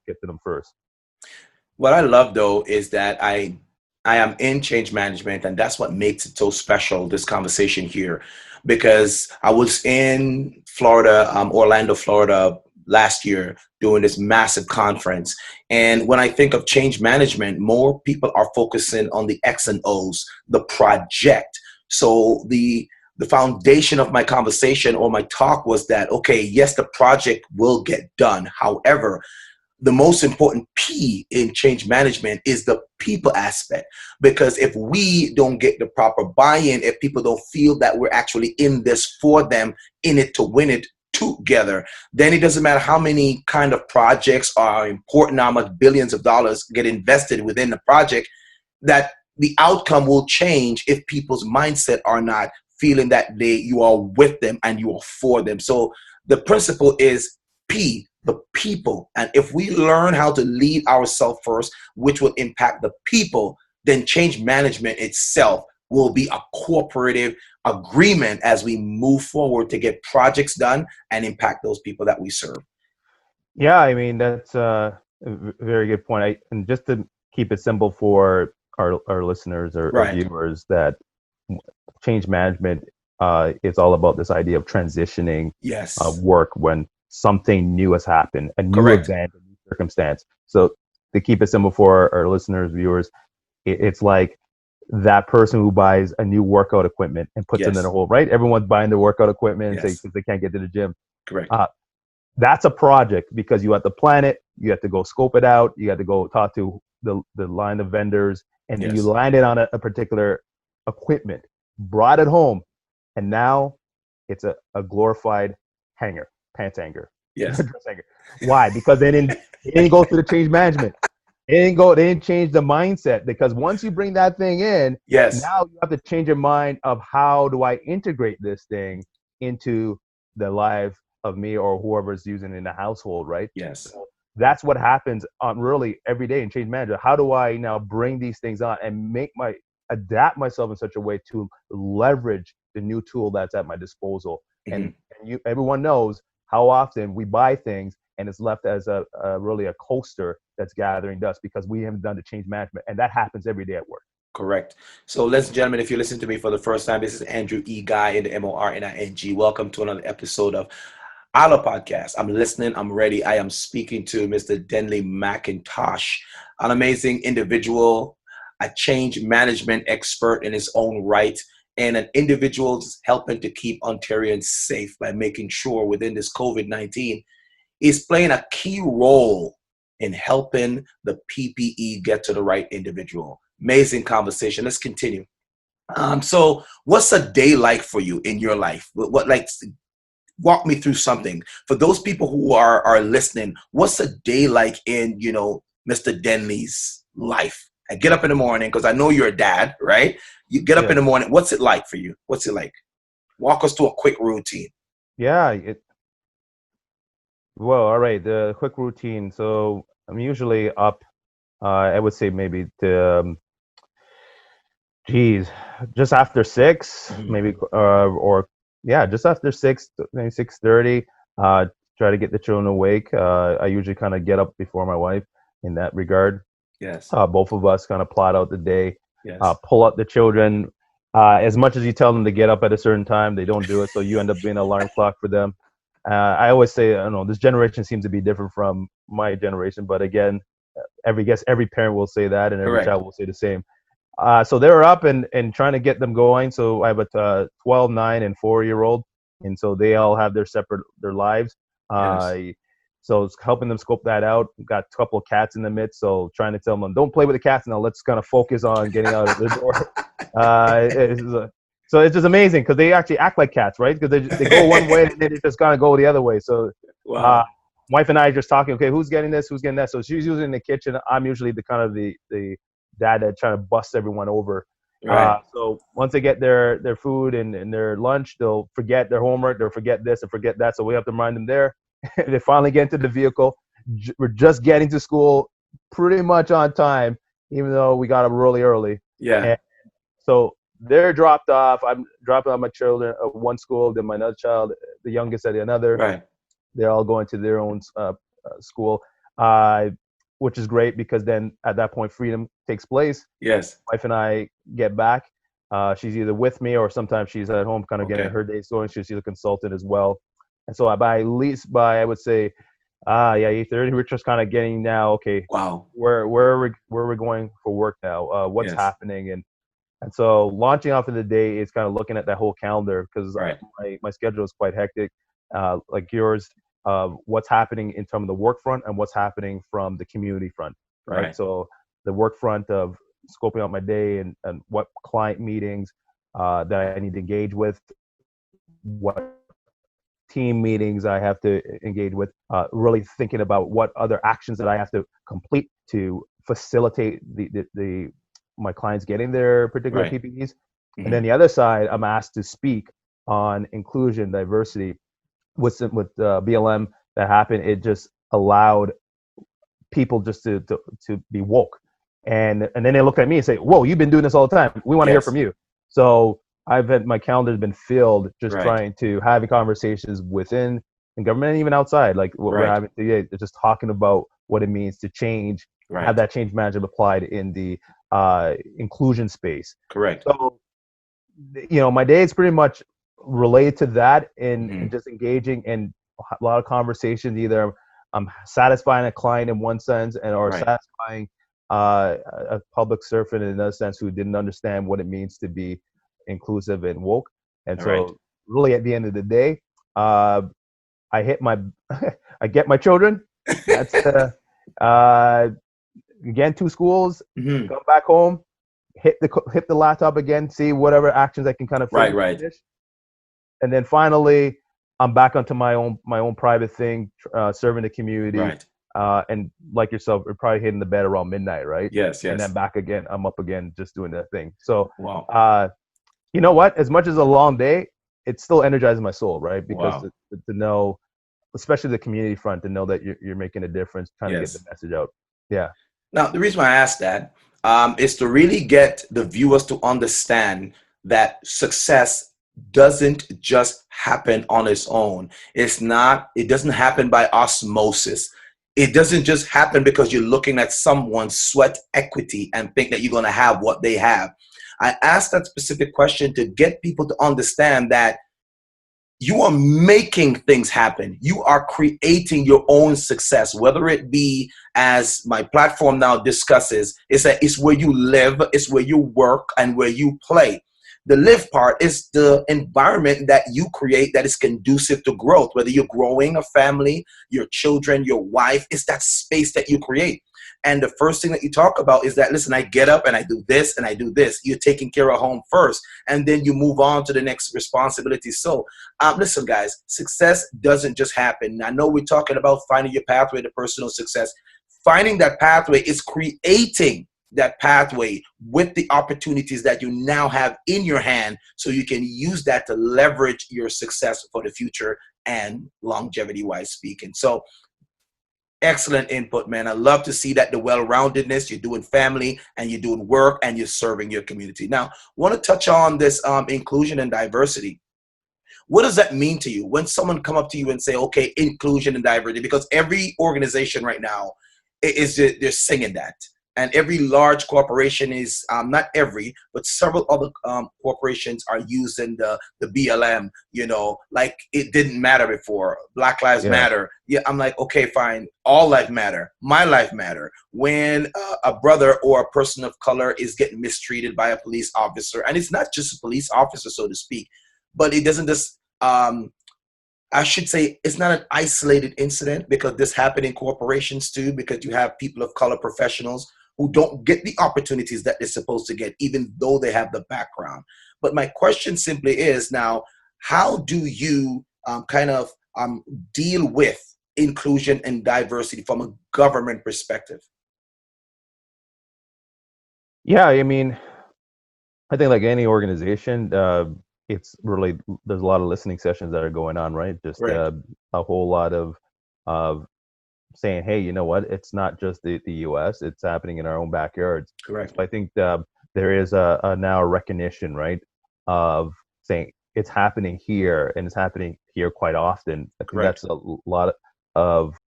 get to them first. What I love though is that I am in change management, and that's what makes it so special, this conversation here, because I was in Florida, Orlando, Florida last year doing this massive conference. And when I think of change management, more people are focusing on the X and O's, the project. So the foundation of my conversation or my talk was that, okay, yes, the project will get done. However, the most important P in change management is the people aspect. Because if we don't get the proper buy-in, if people don't feel that we're actually in this for them, in it to win it together, then it doesn't matter how many kind of projects are important, how much billions of dollars get invested within the project, that the outcome will change if people's mindset are not feeling that you are with them and you are for them. So the principle is P, the people. And if we learn how to lead ourselves first, which will impact the people, then change management itself will be a cooperative agreement as we move forward to get projects done and impact those people that we serve. Yeah, I mean, that's a very good point. And just to keep it simple for our listeners or viewers, that change management is all about this idea of transitioning work when something new has happened, a new event, a new circumstance. So to keep it simple for our listeners, viewers, it's like that person who buys a new workout equipment and puts it in a hole, right? Everyone's buying the workout equipment because they can't get to the gym. Correct. That's a project because you have to plan it, you have to go scope it out, you have to go talk to the line of vendors, and then you landed on a particular equipment, brought it home, and now it's a glorified hanger. Pants hanger. Yes. Dress hanger. Why? Because they didn't go through the change management. They didn't change the mindset, because once you bring that thing in, now you have to change your mind of how do I integrate this thing into the life of me or whoever's using it in the household, right? Yes. So that's what happens really every day in change management. How do I now bring these things on and adapt myself in such a way to leverage the new tool that's at my disposal? Mm-hmm. And everyone knows how often we buy things and it's left as really a coaster that's gathering dust because we haven't done the change management, and that happens every day at work. Correct. So, ladies and gentlemen, if you listen to me for the first time, this is Andrew E. Guy in the MORNING. Welcome to another episode of ILIR-Podcast. I'm listening. I'm ready. I am speaking to Mr. Denley McIntosh, an amazing individual, a change management expert in his own right, and an individual helping to keep Ontarians safe by making sure within this COVID-19 is playing a key role in helping the PPE get to the right individual. Amazing conversation. Let's continue. So what's a day like for you in your life? Walk me through something. For those people who are listening, what's a day like in, Mr. Denley's life? I get up in the morning, because I know you're a dad, right? You get up in the morning. What's it like for you? What's it like? Walk us through a quick routine. Yeah. Well, all right. The quick routine. So I'm usually up, I would say maybe just after 6, maybe, just after 6, maybe 6:30. Try to get the children awake. I usually kind of get up before my wife in that regard. Yes. Both of us kind of plot out the day. Yes. Pull up the children. As much as you tell them to get up at a certain time, they don't do it. So you end up being an alarm clock for them. I always say, I don't know, this generation seems to be different from my generation. But again, every parent will say that, and every child will say the same. So they're up and trying to get them going. So I have a 12, 9, and 4-year-old. And so they all have their lives. So it's helping them scope that out. We've got a couple of cats in the midst. So trying to tell them, don't play with the cats now. Let's kind of focus on getting out of the door. So it's just amazing because they actually act like cats, right? Because they go one way and then they just kind of go the other way. So wife and I are just talking, okay, who's getting this? Who's getting that? So she's usually in the kitchen. I'm usually the kind of the dad that trying to bust everyone over. Right. So once they get their food and their lunch, they'll forget their homework. They'll forget this and forget that. So we have to remind them there. They finally get into the vehicle. We're just getting to school pretty much on time, even though we got up really early. Yeah. And so they're dropped off. I'm dropping off my children at one school, then my other child, the youngest at another. Right. They're all going to their own school. uh, which is great because then at that point freedom takes place. Yes. Wife and I get back. She's either with me or sometimes she's at home, kind of getting Okay. her days going. She's a consultant as well, and so by at least by I would say, yeah, 8:30, we're just kind of getting now. Okay, Wow. where are we going for work now? What's Yes. happening? And so launching off of the day is kind of looking at that whole calendar because Right. my schedule is quite hectic, like yours. What's happening in terms of the work front and what's happening from the community front, right? Right. So the work front of scoping out my day and what client meetings that I need to engage with, what team meetings I have to engage with, really thinking about what other actions that I have to complete to facilitate the my clients getting their particular Right. PPEs. And Hmm. then the other side, I'm asked to speak on inclusion, diversity. With BLM that happened, it just allowed people just to be woke. And then they look at me and say, "Whoa, you've been doing this all the time. We want to hear from Yes. you." So I've had my calendar's been filled just Right. trying to having conversations within the government and even outside, like what we're Right. having today, just talking about what it means to change, have Right. that change management applied in the inclusion space. Correct. So my day is pretty much related to that and Hmm. just engaging in a lot of conversations. Either I'm satisfying a client in one sense or Right. satisfying a public servant in another sense who didn't understand what it means to be inclusive and woke. And All right. so really at the end of the day, uh, I hit my, I get my children. That's uh, again, 2 schools, Hmm. come back home, hit the laptop again, see whatever actions I can kind of Right. Right. finish, and then finally I'm back onto my own private thing, serving the community, Right. and like yourself, we're probably hitting the bed around midnight, right? Yes. And then Yes. back again, I'm up again, just doing that thing. So, Wow. you know what? As much as a long day, it still energizes my soul, right? Because Wow. to know, especially the community front, to know that you're making a difference, trying to get the Yes. message out. Yeah. Now, the reason why I asked that is to really get the viewers to understand that success doesn't just happen on its own. It's not, it doesn't happen by osmosis. It doesn't just happen because you're looking at someone's sweat equity and think that you're going to have what they have. I asked that specific question to get people to understand that you are making things happen. You are creating your own success, whether it be, as my platform now discusses, it's where you live, it's where you work, and where you play. The live part is the environment that you create that is conducive to growth, whether you're growing a family, your children, your wife. It's that space that you create. And the first thing that you talk about is that, listen, I get up and I do this and I do this. You're taking care of home first, and then you move on to the next responsibility. So listen, guys, success doesn't just happen. I know we're talking about finding your pathway to personal success. Finding that pathway is creating that pathway with the opportunities that you now have in your hand so you can use that to leverage your success for the future and longevity wise speaking. So excellent input, man. I love to see that the well-roundedness, you're doing family and you're doing work and you're serving your community. Now, I want to touch on this inclusion and diversity. What does that mean to you when someone come up to you and say, okay, inclusion and diversity? Because every organization right now they're singing that. And every large corporation is, not every, but several other corporations are using the BLM, like it didn't matter before. Black Lives Yeah. Matter. Yeah, I'm like, okay, fine. All life matter. My life matter. When a brother or a person of color is getting mistreated by a police officer, and it's not just a police officer, so to speak, but it doesn't just, I should say it's not an isolated incident because this happened in corporations too, because you have people of color professionals who don't get the opportunities that they're supposed to get, even though they have the background. But my question simply is now, how do you kind of deal with inclusion and diversity from a government perspective? Yeah. I mean, I think like any organization, it's really there's a lot of listening sessions that are going on, right? Just Correct. a whole lot of saying, hey, you know what? It's not just the U.S. It's happening in our own backyards. So Correct. I think there is a now a recognition, right, of saying it's happening here and it's happening here quite often. I think Correct. that's a lot of